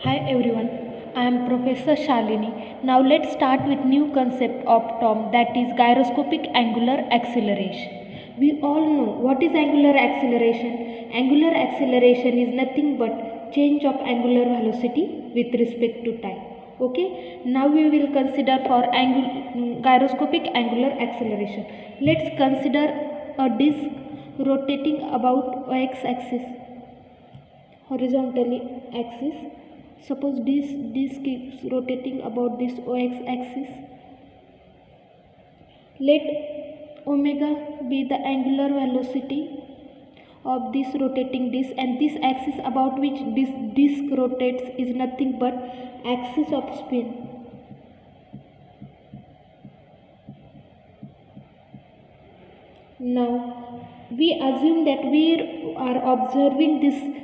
Hi everyone, I am Professor Shalini. Now let's start with new concept of term, that is gyroscopic angular acceleration. We all know what is angular acceleration. Angular acceleration is nothing but change of angular velocity with respect to time. Okay, now we will consider for gyroscopic angular acceleration. Let's consider a disk rotating about x axis horizontally axis. Suppose this keeps rotating about this OX axis. Let omega be the angular velocity of this rotating disk, and this axis about which this disk rotates is nothing but axis of spin. Now we assume that we are observing this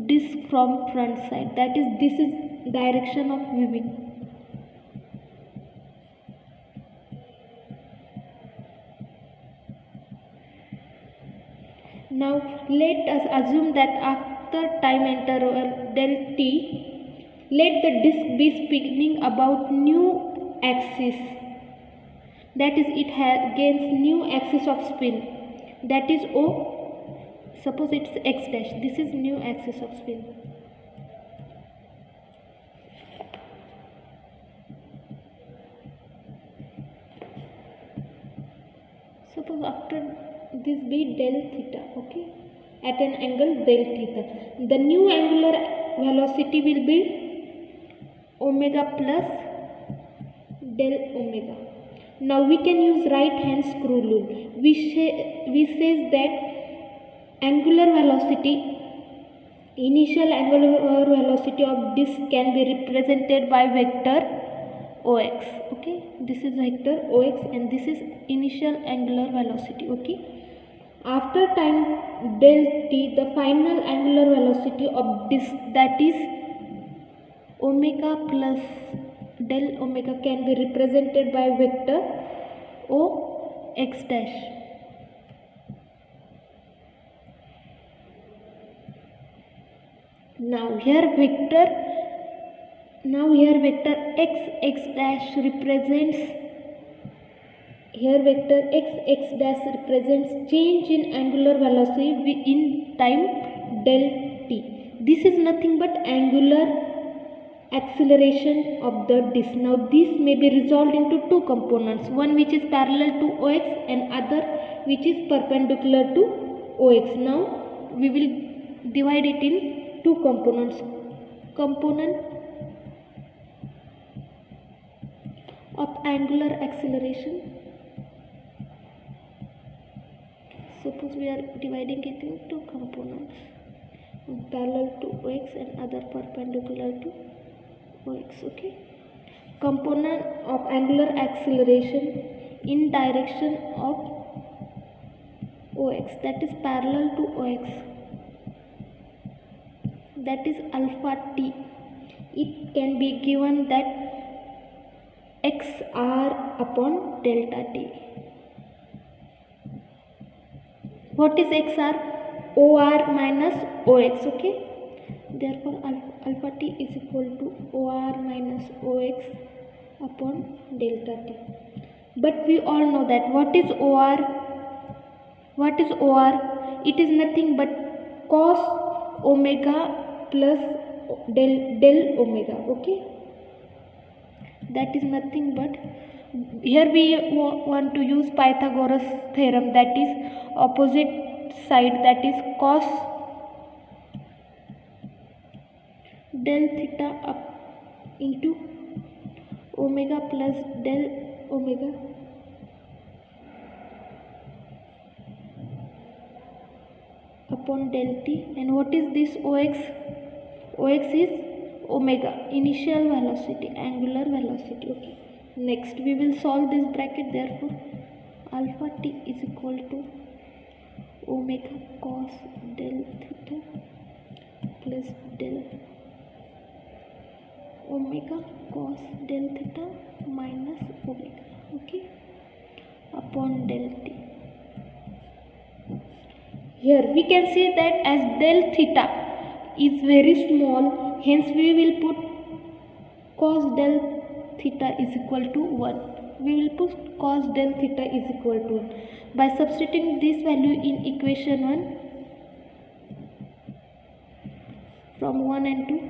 disk from front side, that is, this is direction of viewing. Now let us assume that after time interval del t, let the disk be spinning about new axis, that is, it gains new axis of spin, that is O. Suppose it's x dash, this is new axis of spin. Suppose after this be del theta, okay, at an angle del theta. The new angular velocity will be omega plus del omega. Now we can use right hand screw rule. We says that angular velocity, initial angular velocity of disk can be represented by vector OX. Okay, this is vector OX and this is initial angular velocity. Okay, after time del t, the final angular velocity of disk, that is omega plus del omega, can be represented by vector O x dash. Now here vector x dash represents, here vector x dash represents change in angular velocity in time del t. This is nothing but angular acceleration of the disk. Now this may be resolved into two components, one which is parallel to OX and other which is perpendicular to OX. Now we will divide it in two components. Component of angular acceleration. Suppose we are dividing it in two components, parallel to OX and other perpendicular to OX. Okay. Component of angular acceleration in direction of OX, that is parallel to OX, that is alpha t. It can be given that xr upon delta t. What is xr? OR minus OX. Okay, therefore alpha t is equal to OR minus OX upon delta t. But we all know that what is OR? What is OR? It is nothing but cos omega plus del omega. Okay, that is nothing but, here we want to use Pythagoras theorem, that is opposite side, that is cos del theta up into omega plus del omega upon del t. And what is this OX? OX is omega, initial velocity, angular velocity. Okay, next we will solve this bracket. Therefore alpha t is equal to omega cos del theta plus del omega cos del theta minus omega, okay, upon del t. Here we can see that as del theta is very small, hence we will put cos del theta is equal to 1. We will put cos del theta is equal to 1. By substituting this value in equation 1 from 1 and 2,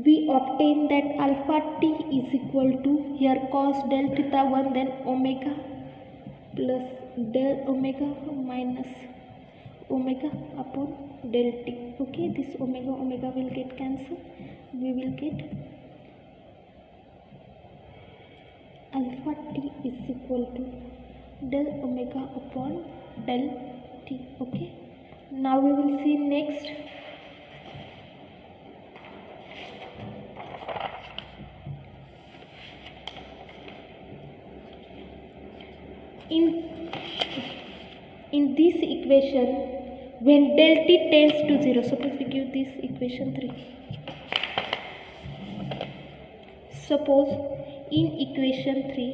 we obtain that alpha t is equal to, here cos del theta 1, then omega plus del omega minus omega upon del t. Okay, this omega will get cancelled. We will get alpha t is equal to del omega upon del t. Okay, now we will see next. In this equation, when del t tends to 0, suppose we give this equation 3. Suppose in equation 3,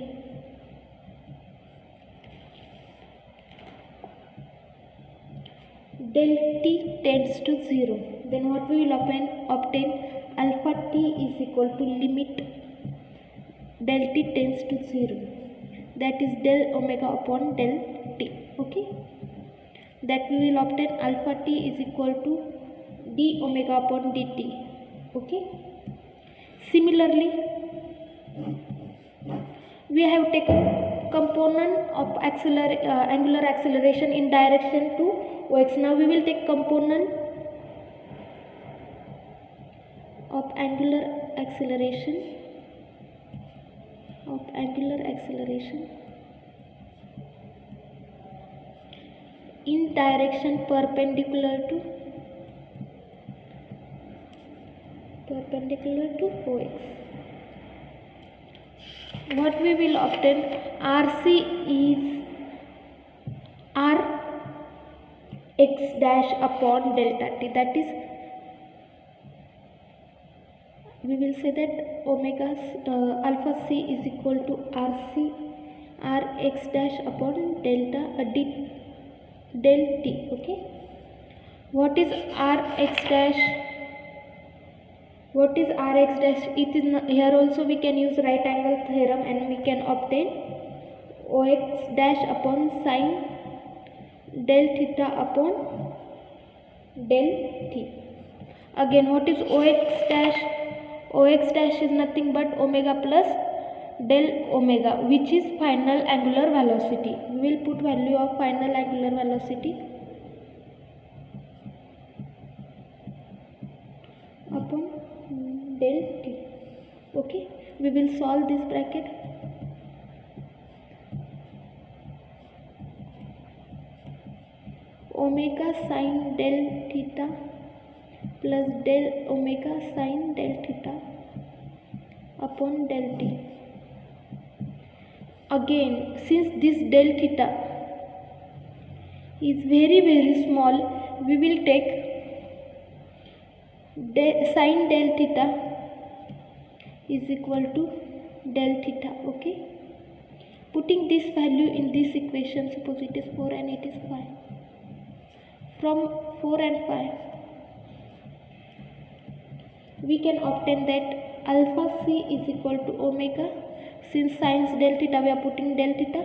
del t tends to 0, then what we will obtain alpha t is equal to limit del t tends to 0, that is del omega upon del t. Okay, that we will obtain alpha t is equal to d omega upon dt. Okay, similarly we have taken component of angular acceleration in direction to ox. Now we will take component of angular acceleration in direction perpendicular to ox. What we will obtain, RC is Rx dash upon delta t, that is we will say that alpha c is equal to Rc Rx dash upon delta del t. Okay, what is Rx dash? What is Rx dash? It is not, here also we can use right angle theorem and we can obtain Ox dash upon sin del theta upon del t. Again, what is Ox dash? Ox dash is nothing but omega plus del omega, which is final angular velocity. We will put value of final angular velocity upon del t. Okay, we will solve this bracket. Omega sin del theta plus del omega sin del theta upon del t. Again, since this del theta is very small, we will take sin del theta is equal to del theta. Okay, putting this value in this equation, suppose it is 4 and it is 5. From 4 and 5 we can obtain that alpha c is equal to omega, since since del theta we are putting del theta,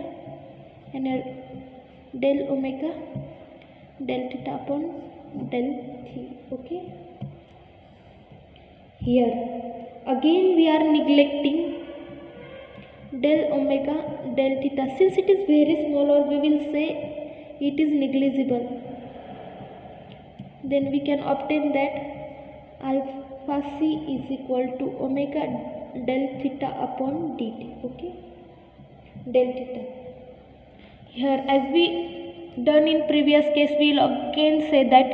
and del omega del theta upon del t. Okay, here again we are neglecting del omega del theta, since it is very small, or we will say it is negligible. Then we can obtain that alpha c is equal to omega del theta upon dt. Okay, del theta. Here, as we done in previous case, we will again say that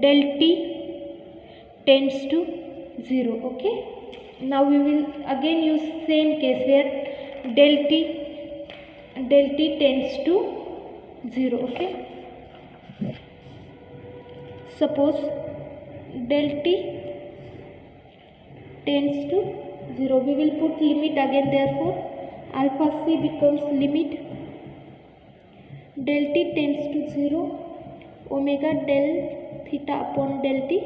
del t tends to 0. Okay, now we will again use same case where del t tends to 0. Okay, suppose del t tends to 0, we will put limit again. Therefore alpha c becomes limit del t tends to 0, omega del theta upon del t.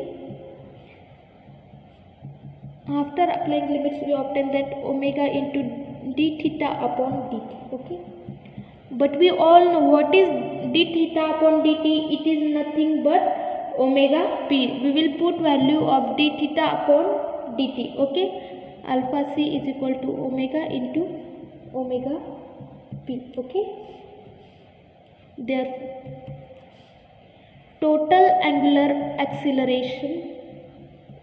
After applying limits, we obtain that omega into d theta upon dt. Okay, but we all know what is d theta upon dt. It is nothing but omega p. We will put value of d theta upon dt. Okay, alpha c is equal to omega into omega p. Okay, therefore total angular acceleration,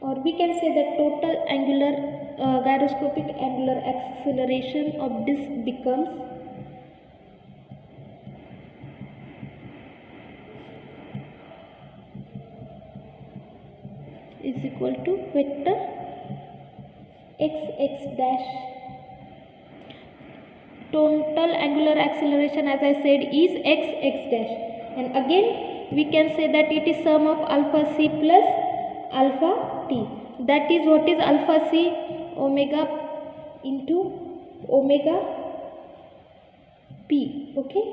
or we can say that total angular gyroscopic angular acceleration of disk becomes is equal to vector x dash. Total angular acceleration, as I said, is x dash, and again we can say that it is sum of alpha c plus alpha t. That is, what is alpha c? Omega into omega p. Okay,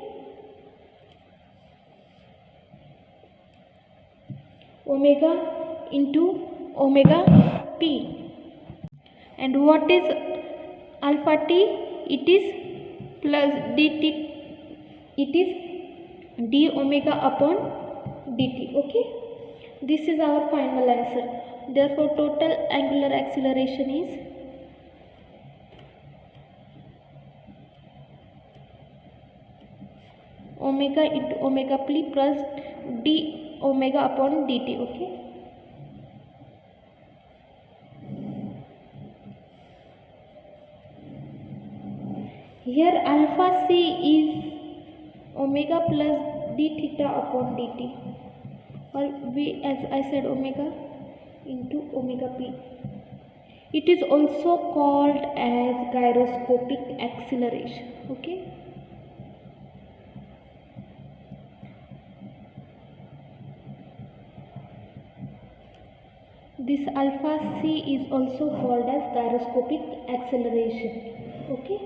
omega into omega p. And what is alpha t? It is plus dt. It is d omega upon dt. Okay, this is our final answer. Therefore total angular acceleration is omega into omega p plus d omega upon dt. Okay, here alpha c is omega plus d theta upon dt, or we, as I said, omega into omega p. It is also called as gyroscopic acceleration. Okay, this alpha c is also called as gyroscopic acceleration. Okay.